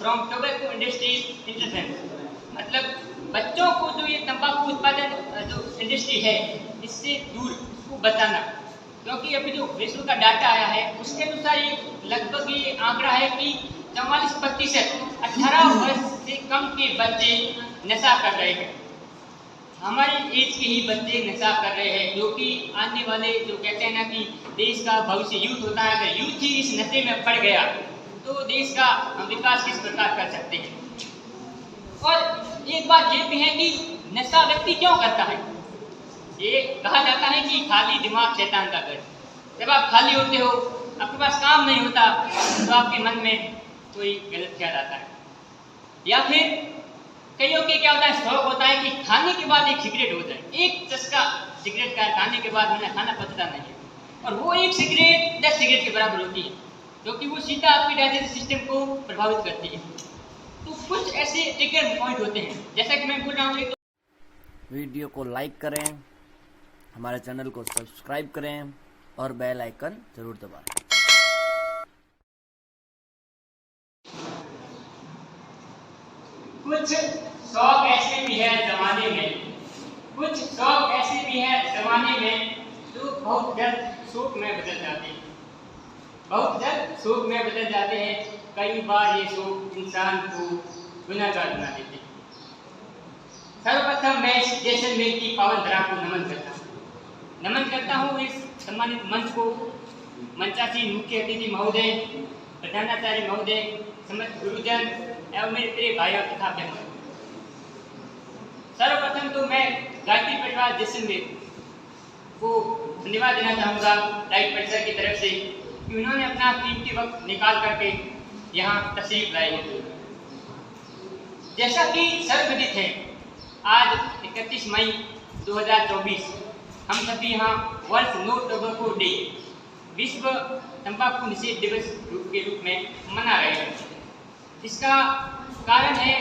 From tobacco industry interference, मतलब बच्चों को जो ये तंबाकू उत्पादन जो इंडस्ट्री है इससे दूर उसको बचाना। क्योंकि अभी जो विश्व का डाटा आया है उसके अनुसार ये लगभग ये आंकड़ा है कि 44% 18 वर्ष से कम के बच्चे नशा कर रहे हैं। हमारी एज के ही बच्चे नशा कर रहे हैं, जो कि आने वाले जो कहते हैं ना कि देश का भविष्य यूथ होता है, अगर यूथ ही इस नशे में पड़ गया तो देश का विकास किस प्रकार कर सकते हैं। और एक बात ये भी है कि नशा व्यक्ति क्यों करता है। ये कहा जाता है कि खाली दिमाग शैतान का घर। जब आप खाली होते हो, आपके पास काम नहीं होता, तो आपके मन में कोई गलत ख्याल आता है। या फिर कईयों के क्या होता है, शौक होता है कि खाने के बाद एक सिगरेट हो जाए, एक चस्का सिगरेट का खाने के बाद उन्हें खाना पचता नहीं है, और वो एक सिगरेट 10 सिगरेट के बराबर होती है, क्योंकि वो सीधा आपके डाइजेस्टिव सिस्टम को प्रभावित करती है। तो कुछ ऐसे ट्रिगर पॉइंट होते हैं, जैसा कि मैं बोल रहा हूँ। वीडियो को लाइक करें, हमारे चैनल को सब्सक्राइब करें और बेल आइकन जरूर दबाएं। कुछ शौक ऐसे भी है जमाने में, कुछ शौक ऐसे भी है जमाने में जो बहुत जल्द शौक में बदल जाते हैं, बहुत जल्द शौक में बदल जाते हैं। कई बार ये शौक इंसान को गुनहगार बना देते हैं। सर्वप्रथम मैं जैसलमेर की पावन धरा को नमन करता हूँ इस सम्मानित मंच को, मंचासीन मुख्य अतिथि महोदय, प्रधानाचार्य महोदय, समस्त गुरुजन एवं मेरे प्रिय भाइयों तथा बहनों। सर्वप्रथम तो मैं गायत्री परिवार जैसलमेर को धन्यवाद देना चाहूँगा लाइट परिसर की तरफ से कि उन्होंने अपना कीमती वक्त निकाल करके यहाँ तशरीफ लाए हैं। जैसा कि सर्वविदित है, आज 31 मई 2024 हम सभी यहाँ वर्ल्ड नो टोबैको डे, विश्व तंबाकू निषेध दिवस के रूप में मना रहे हैं। इसका कारण है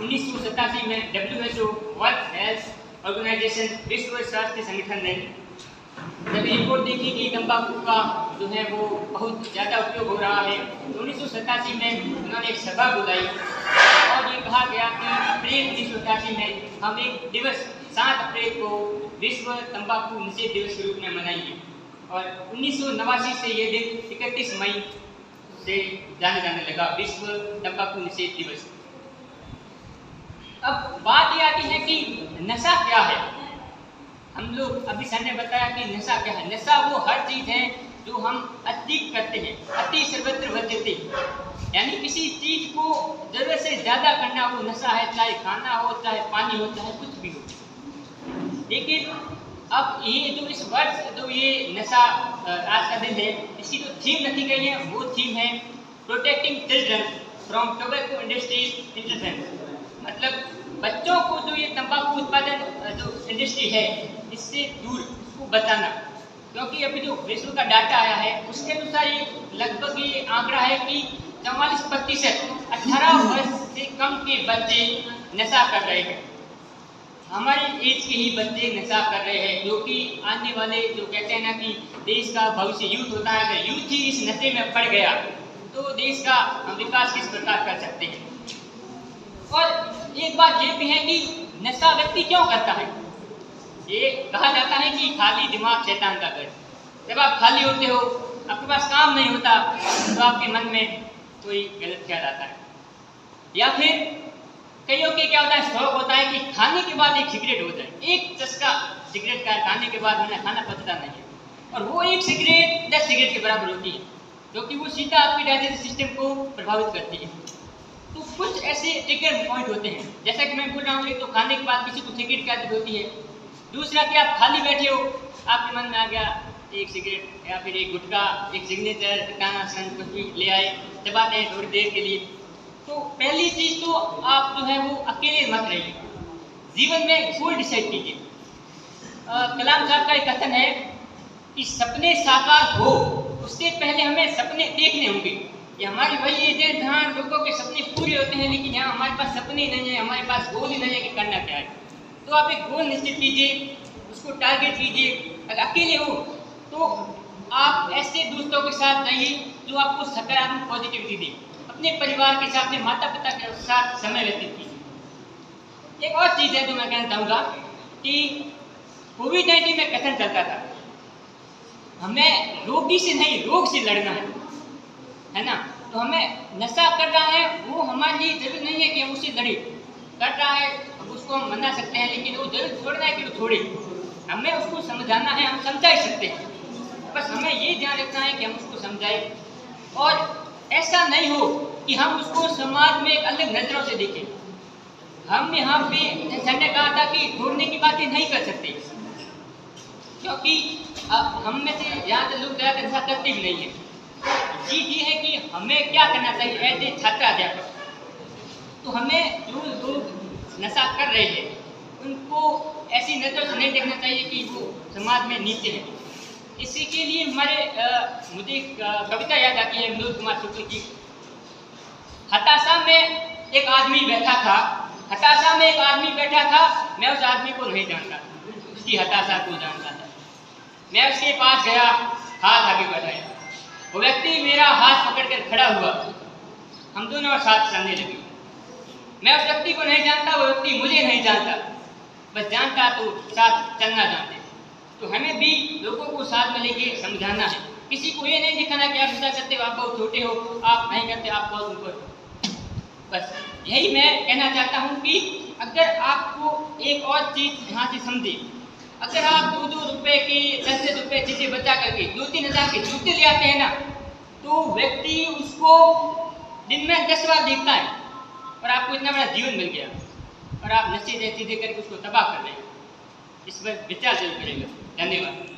1987 में WHO वर्ल्ड हेल्थ ऑर्गेनाइजेशन, विश्व स्वास्थ्य संगठन ने जब रिपोर्ट देखी कि तंबाकू का जो है वो बहुत ज़्यादा उपयोग हो रहा है, तो 1987 में उन्होंने एक सभा बुलाई और ये कहा गया कि अप्रैल 1987 में हम एक दिवस 7 अप्रैल को विश्व तंबाकू निषेध दिवस के रूप में मनाएंगे। और 1989 से ये दिन 31 मई से जाने लगा, विश्व तंबाकू निषेध दिवस। अब बात ये आती है कि नशा क्या है। हम लोग अभी सर ने बताया कि नशा क्या है। नशा वो हर चीज है जो हम अत्यधिक करते हैं, अति सर्वत्र वर्ज्यते, यानी किसी चीज को जरूरत से ज्यादा करना वो नशा है, चाहे खाना हो, चाहे पानी हो, चाहे कुछ भी हो। लेकिन अब ये जो इस वर्ष जो ये नशा आज का दिन है, इसकी जो थीम रखी गई है वो थीम है protecting children from tobacco industry interference, मतलब बच्चों को जो ये तंबाकू उत्पादन जो इंडस्ट्री है इससे दूर उसको बचाना। क्योंकि अभी जो विश्व का डाटा आया है उसके अनुसार ये लगभग ये आंकड़ा है कि 44% 18 वर्ष से कम के बच्चे नशा कर रहे हैं। हमारी एज के ही बच्चे नशा कर रहे हैं, जो कि आने वाले जो कहते हैं ना कि देश का भविष्य यूथ होता है, अगर यूथ ही इस नशे में पड़ गया तो देश का विकास किस प्रकार कर सकते हैं। और एक बात ये भी है कि नशा व्यक्ति क्यों करता है। ये कहा जाता है कि खाली दिमाग शैतान का घर। जब आप खाली होते हो, आपके पास काम नहीं होता, तो आपके मन में कोई गलत ख्याल आता है। या फिर कईयों के क्या होता है, शौक होता है कि खाने के बाद एक सिगरेट हो जाए, एक चस्का सिगरेट का खाने के बाद उन्हें खाना पचता नहीं है, और वो एक सिगरेट 10 सिगरेट के बराबर होती है, क्योंकि वो सीधा आपके डाइजेस्टिव सिस्टम को प्रभावित करती है। तो कुछ ऐसे ट्रिगर पॉइंट होते हैं, जैसा कि मैं बोल रहा हूँ, एक तो खाने के बाद किसी को सिगरेट की आदत होती है, दूसरा कि आप खाली बैठे हो, आपके मन में आ गया एक सिगरेट या फिर एक गुटखा, एक सिग्नेचर, काना सन कुछ भी ले आए, चबाते हैं थोड़ी देर के लिए। तो पहली चीज तो आप जो है वो अकेले मत रहिए, जीवन में गोल डिसाइड कीजिए। कलाम साहब का एक कथन है कि सपने साकार हो उससे पहले हमें सपने देखने होंगे। ये हमारी वही एज है जहाँ लोगों के सपने पूरे होते हैं, लेकिन यहाँ हमारे पास सपने नहीं है, हमारे पास गोल ही नहीं है कि करना क्या है। तो आप एक गोल निश्चित कीजिए, उसको टारगेट कीजिए। अगर अकेले हो तो आप ऐसे दोस्तों के साथ रहिए जो आपको सकारात्मक पॉजिटिविटी दे। अपने परिवार के साथ, अपने माता पिता के साथ समय व्यतीत कीजिए। एक और चीज़ है जो मैं कहना चाहूँगा कि कोविड-19 में कथन चलता था, हमें रोगी से नहीं रोग से लड़ना है ना। तो हमें नशा कर रहा है वो हमारे लिए जरूरी नहीं है कि हम उससे लड़े, कर रहा है उसको हम मना सकते हैं, लेकिन वो जरूर छोड़ना है कि वो छोड़े, हमें उसको समझाना है, हम समझा ही सकते हैं। बस हमें ये ध्यान रखना है कि हम उसको समझाएं और ऐसा नहीं हो कि हम उसको समाज में एक अलग नजरों से देखें। हम यहाँ पे सर ने कहा था कि छोड़ने की बातें नहीं कर सकते, क्योंकि हम में से ज़्यादातर लोग ज़्यादा नशा करते भी नहीं है। चीज़ ये है कि हमें क्या करना चाहिए एज ए छात्र अध्यापक, तो हमें जो लोग नशा कर रहे हैं उनको ऐसी नज़र से नहीं देखना चाहिए कि वो समाज में नीचे है। इसी के लिए मुझे एक कविता याद आती है विनोद कुमार शुक्ल की। हताशा में एक आदमी बैठा था, हताशा में एक आदमी बैठा था, मैं उस आदमी को नहीं जानता, उसकी हताशा को जानता था। मैं उसके पास गया, हाथ आगे बढ़ाया, वो व्यक्ति मेरा हाथ पकड़कर खड़ा हुआ, हम दोनों साथ चलने लगे। मैं उस व्यक्ति को नहीं जानता, वो व्यक्ति मुझे नहीं जानता, बस जानता तो साथ चलना जानते। तो हमें भी लोगों को साथ में लेके समझाना है, किसी को ये नहीं दिखाना कि आप नशा करते हो, आप बहुत छोटे हो, आप नहीं करते, आप बहुत ऊपर हो। बस यही मैं कहना चाहता हूँ कि अगर आपको एक और चीज़ यहाँ से समझे, अगर आप 2-2 रुपए की 10-10 रुपए चीज़ें बचा करके 2-3 हज़ार के जूते ले आते हैं ना, तो व्यक्ति उसको दिन में 10 बार देखता है और आपको इतना बड़ा जीवन मिल गया और आप नशे जैसी चीज़ें करके उसको तबाह कर रहे हैं। इस पर विचार जरूर करेगा। धन्यवाद।